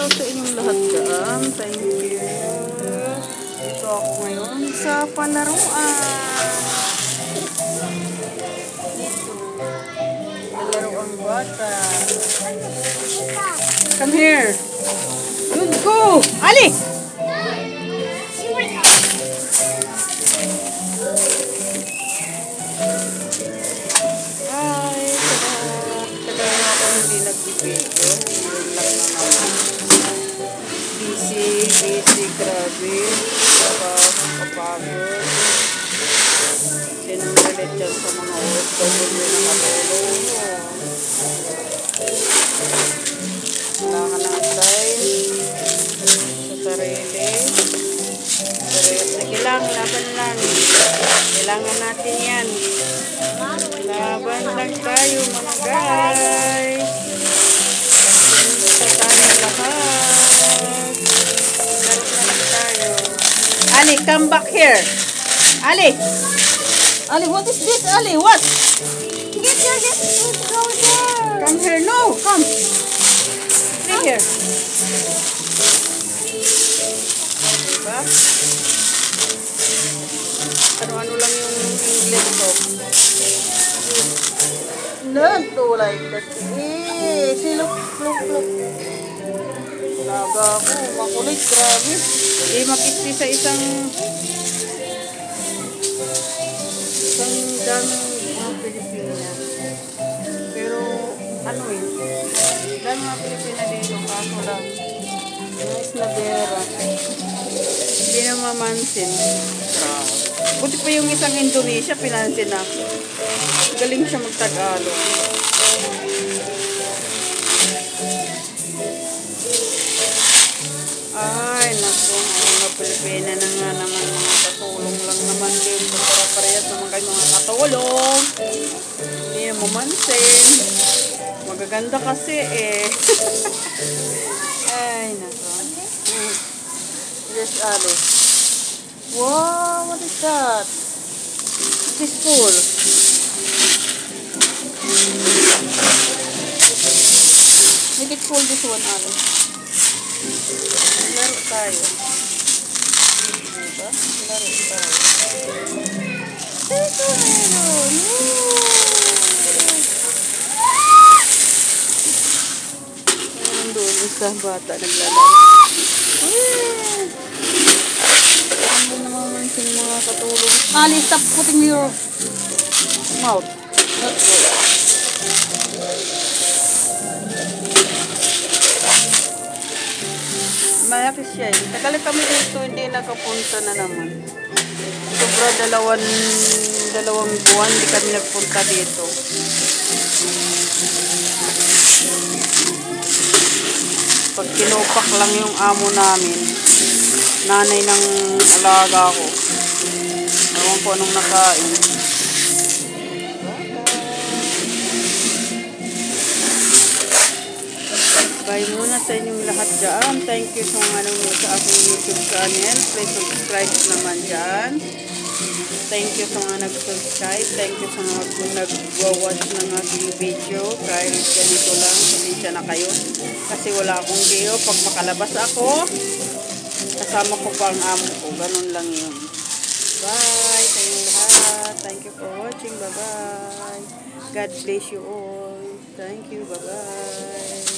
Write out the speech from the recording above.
araw sa inyong lahat dyan. Thank you. Ito ako ngayon sa palaruan. Dito. Palaro ang bata. Come here. Good go. Ali! Busy, grabe. Kapagod. Sinulit dyan sa mga OFW na katulong. Kailangan ng time sa sarili. Sige lang, laban lang. Kailangan natin yan. Laban lang tayo mga guys. Sa tayo lahat. Ali, come back here. Ali. Ali, what is this? Ali, what? Get there, go there. Come here. No, come. Stay here. Diba? Ano lang yung English ko. Learn to like that. See, look. Laga ako, makulit, grabe. Makisti sa isang ganong mga Pilipina. Pero, ganong mga Pilipina dito, kaso lang, nice na bera. Hindi na mamansin. Buti pa yung isang Indonesia, pinansin na. Galing siya mag-Tagalog. Ay, naku, mga Pilipina na nga naman, mga katulong lang naman din. Para-parehas naman kayo mga katulong. Hindi na mamansin. Magaganda kasi eh. Ay, naku. Yes, Ali. Wow, what is that? This is cool. Make it cool this one, Ali. Laro tayo. Diba? Laro tayo. Ito meron. Meron doon isang bata naglalaro. Ano naman sa mga katulong. Ali, stop putting your mouth. Not good. Malaki siya eh. Tagal kami dito, hindi nakapunta na naman. Sobra dalawang buwan, hindi kami nagpunta dito. Pag kinupak lang yung amo namin, nanay ng alaga ko. Ewan ko anong nakain. Bye muna sa inyong lahat dyan. Thank you sa mga nanonood sa aking YouTube channel. Please subscribe naman dyan. Thank you sa mga nag-subscribe. Thank you sa mga nag-watch ng aking video. Kahit ganito lang, sinisya na kayo. Kasi wala akong video. Pag makalabas ako, kasama ko pa ang amo ko. Ganun lang yun. Bye sa inyong lahat. Thank you for watching. Bye-bye. God bless you all. Thank you. Bye-bye.